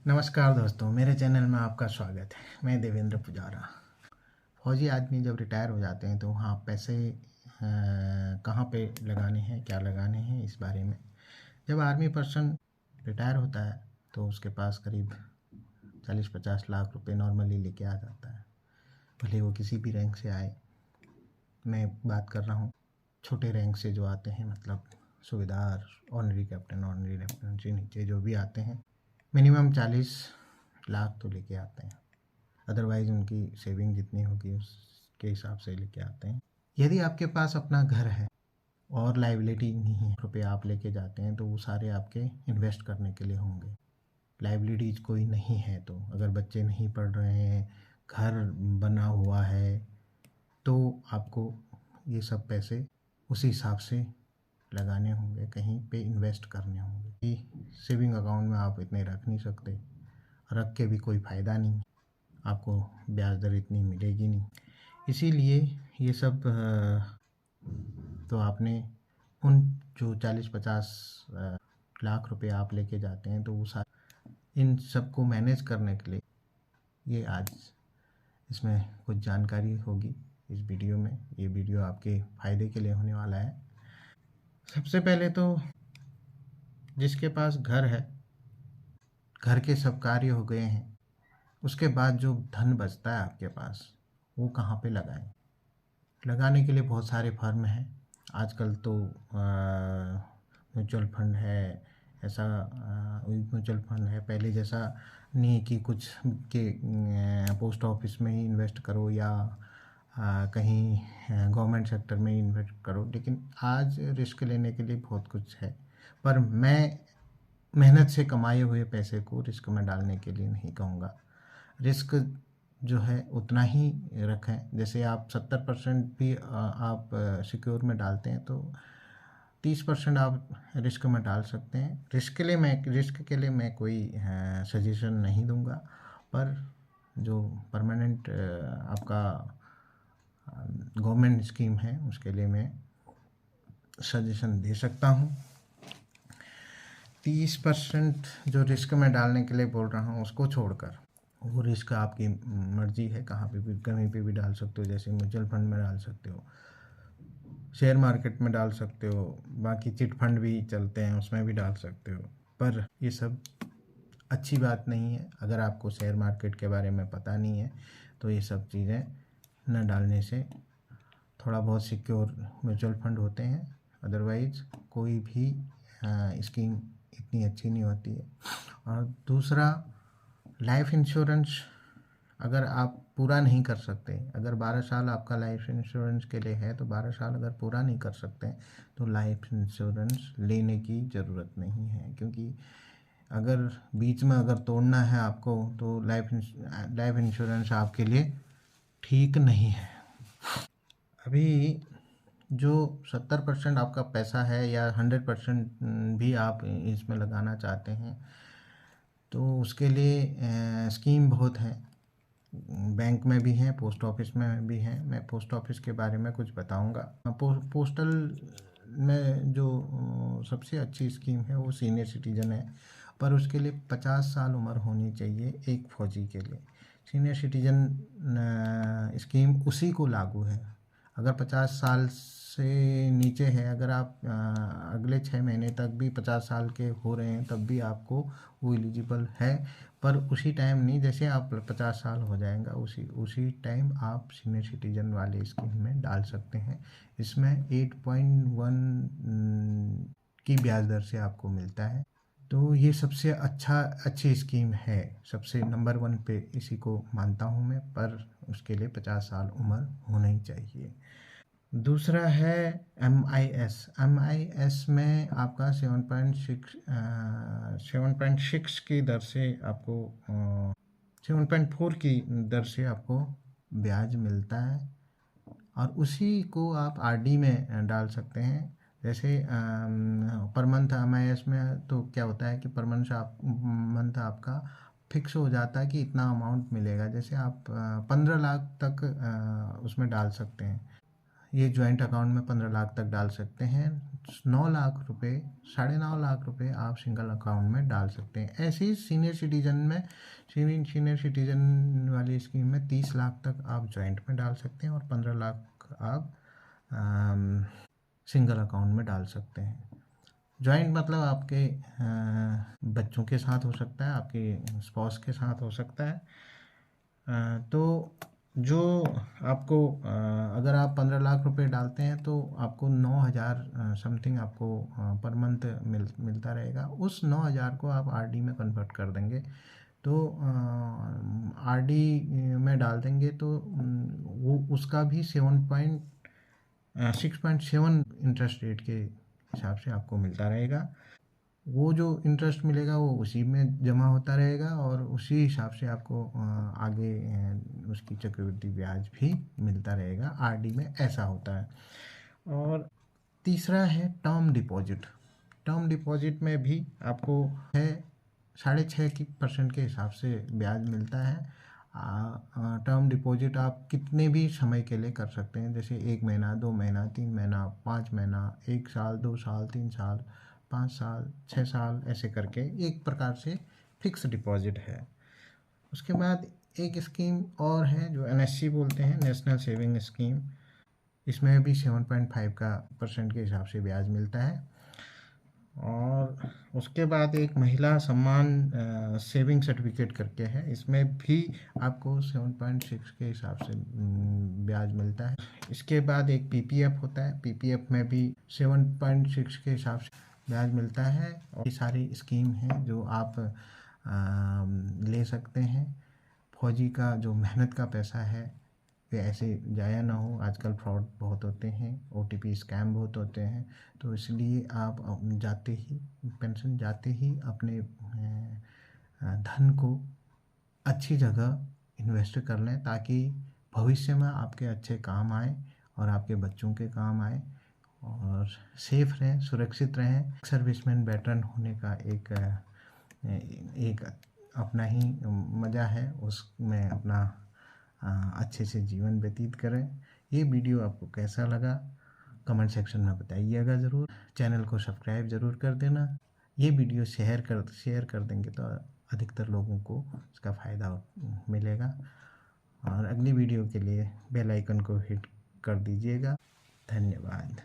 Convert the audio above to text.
नमस्कार दोस्तों, मेरे चैनल में आपका स्वागत है। मैं देवेंद्र पुजारा। फौजी आदमी जब रिटायर हो जाते हैं तो वहाँ पैसे कहाँ पे लगाने हैं, क्या लगाने हैं, इस बारे में। जब आर्मी पर्सन रिटायर होता है तो उसके पास करीब 40-50 लाख रुपए नॉर्मली लेके आ जाता है, भले वो किसी भी रैंक से आए। मैं बात कर रहा हूँ छोटे रैंक से जो आते हैं, मतलब सूबेदार, ऑनरी कैप्टन, ऑनरी लेफ्टिनेंट से नीचे जो भी आते हैं, मिनिमम 40 लाख तो लेके आते हैं। अदरवाइज़ उनकी सेविंग जितनी होगी उसके हिसाब से लेके आते हैं। यदि आपके पास अपना घर है और लाइबिलिटी नहीं है, रुपये आप लेके जाते हैं तो वो सारे आपके इन्वेस्ट करने के लिए होंगे। लाइबिलिटीज कोई नहीं है तो, अगर बच्चे नहीं पढ़ रहे हैं, घर बना हुआ है, तो आपको ये सब पैसे उसी हिसाब से लगाने होंगे, कहीं पे इन्वेस्ट करने होंगे। सेविंग अकाउंट में आप इतने रख नहीं सकते, रख के भी कोई फ़ायदा नहीं, आपको ब्याज दर इतनी मिलेगी नहीं। इसीलिए ये सब तो आपने उन जो 40-50 लाख रुपए आप लेके जाते हैं तो वो इन सब को मैनेज करने के लिए ये आज इसमें कुछ जानकारी होगी इस वीडियो में। ये वीडियो आपके फ़ायदे के लिए होने वाला है। सबसे पहले तो जिसके पास घर है, घर के सब कार्य हो गए हैं, उसके बाद जो धन बचता है आपके पास, वो कहाँ पे लगाएं। लगाने के लिए बहुत सारे फर्म हैं आजकल तो। म्यूचुअल फंड है, ऐसा म्यूचुअल फंड है, पहले जैसा नहीं कि कुछ के पोस्ट ऑफिस में ही इन्वेस्ट करो या कहीं गवर्नमेंट सेक्टर में ही इन्वेस्ट करो। लेकिन आज रिस्क लेने के लिए बहुत कुछ है, पर मैं मेहनत से कमाए हुए पैसे को रिस्क में डालने के लिए नहीं कहूँगा। रिस्क जो है उतना ही रखें। जैसे आप 70% भी आप सिक्योर में डालते हैं तो 30% आप रिस्क में डाल सकते हैं। रिस्क के लिए मैं कोई सजेशन नहीं दूंगा, पर जो परमानेंट आपका गवर्नमेंट स्कीम है उसके लिए मैं सजेशन दे सकता हूँ। 30% जो रिस्क में डालने के लिए बोल रहा हूँ उसको छोड़कर, वो रिस्क आपकी मर्जी है, कहाँ पे भी कहीं पे भी डाल सकते हो। जैसे म्यूचुअल फंड में डाल सकते हो, शेयर मार्केट में डाल सकते हो, बाकी चिट फंड भी चलते हैं उसमें भी डाल सकते हो। पर ये सब अच्छी बात नहीं है। अगर आपको शेयर मार्केट के बारे में पता नहीं है तो ये सब चीज़ें न डालने से थोड़ा बहुत सिक्योर म्यूचुअल फंड होते हैं, अदरवाइज़ कोई भी स्कीम इतनी अच्छी नहीं होती है। और दूसरा, लाइफ इंश्योरेंस अगर आप पूरा नहीं कर सकते, अगर 12 साल आपका लाइफ इंश्योरेंस के लिए है तो 12 साल अगर पूरा नहीं कर सकते तो लाइफ इंश्योरेंस लेने की ज़रूरत नहीं है। क्योंकि अगर बीच में अगर तोड़ना है आपको तो लाइफ इंश्योरेंस आपके लिए ठीक नहीं है। अभी जो 70% आपका पैसा है या 100% भी आप इसमें लगाना चाहते हैं तो उसके लिए स्कीम बहुत हैं, बैंक में भी हैं, पोस्ट ऑफिस में भी हैं। मैं पोस्ट ऑफिस के बारे में कुछ बताऊंगा। पोस्टल में जो सबसे अच्छी स्कीम है वो सीनियर सिटीजन है, पर उसके लिए 50 साल उम्र होनी चाहिए एक फौजी के लिए। सीनियर सिटीजन स्कीम उसी को लागू है। अगर 50 साल से नीचे है, अगर आप अगले 6 महीने तक भी 50 साल के हो रहे हैं तब भी आपको वो एलिजिबल है, पर उसी टाइम नहीं, जैसे आप 50 साल हो जाएगा उसी टाइम आप सीनियर सिटीजन वाले स्कीम में डाल सकते हैं। इसमें 8.1 की ब्याज दर से आपको मिलता है। तो ये सबसे अच्छी स्कीम है, सबसे नंबर 1 पे इसी को मानता हूँ मैं, पर उसके लिए 50 साल उम्र होना ही चाहिए। दूसरा है MIS में आपका 7.6 की दर से आपको 7.4 की दर से आपको ब्याज मिलता है, और उसी को आप RD में डाल सकते हैं। जैसे पर मंथ MIS में तो क्या होता है कि पर मंथ आपका फिक्स हो जाता है कि इतना अमाउंट मिलेगा। जैसे आप 15 लाख तक उसमें डाल सकते हैं। ये जॉइंट अकाउंट में 15 लाख तक डाल सकते हैं। 9 लाख रुपए, 9.5 लाख रुपए आप सिंगल अकाउंट में डाल सकते हैं। ऐसे ही सीनियर सिटीजन वाली स्कीम में 30 लाख तक आप जॉइंट में डाल सकते हैं और 15 लाख आप सिंगल अकाउंट में डाल सकते हैं। जॉइंट मतलब आपके बच्चों के साथ हो सकता है, आपके स्पाउस के साथ हो सकता है। तो जो आपको अगर आप 15 लाख रुपए डालते हैं तो आपको 9,000 समथिंग आपको पर मंथ मिलता रहेगा। उस 9,000 को आप आरडी में कन्वर्ट कर देंगे। तो आरडी में डाल देंगे तो वो उसका भी 6.7 इंटरेस्ट रेट के हिसाब से आपको मिलता रहेगा। वो जो इंटरेस्ट मिलेगा वो उसी में जमा होता रहेगा और उसी हिसाब से आपको आगे उसकी चक्रवृद्धि ब्याज भी मिलता रहेगा। आरडी में ऐसा होता है। और तीसरा है टर्म डिपॉजिट। टर्म डिपॉजिट में भी आपको 6.5% के हिसाब से ब्याज मिलता है। टर्म डिपॉजिट आप कितने भी समय के लिए कर सकते हैं, जैसे 1 महीना, 2 महीना, 3 महीना, 5 महीना, 1 साल, 2 साल, 3 साल, 5 साल, 6 साल, ऐसे करके एक प्रकार से फिक्स डिपॉजिट है। उसके बाद एक स्कीम और है जो NSC बोलते हैं, नेशनल सेविंग स्कीम। इसमें भी 7.5% के हिसाब से ब्याज मिलता है। और उसके बाद एक महिला सम्मान सेविंग सर्टिफिकेट करके है, इसमें भी आपको 7.6 के हिसाब से ब्याज मिलता है। इसके बाद एक PPF होता है, PPF में भी 7.6 के हिसाब से ब्याज मिलता है। और ये सारी स्कीम हैं जो आप ले सकते हैं। फौजी का जो मेहनत का पैसा है वे ऐसे जाया ना हो। आजकल फ्रॉड बहुत होते हैं, OTP स्कैम बहुत होते हैं। तो इसलिए आप जाते ही पेंशन जाते ही अपने धन को अच्छी जगह इन्वेस्ट कर लें ताकि भविष्य में आपके अच्छे काम आए और आपके बच्चों के काम आए और सेफ रहें, सुरक्षित रहें। सर्विसमैन वेटरन होने का एक अपना ही मज़ा है, उसमें अपना अच्छे से जीवन व्यतीत करें। ये वीडियो आपको कैसा लगा कमेंट सेक्शन में बताइएगा ज़रूर। चैनल को सब्सक्राइब ज़रूर कर देना। ये वीडियो शेयर कर देंगे तो अधिकतर लोगों को इसका फ़ायदा मिलेगा। और अगली वीडियो के लिए बेल आइकन को हिट कर दीजिएगा। धन्यवाद।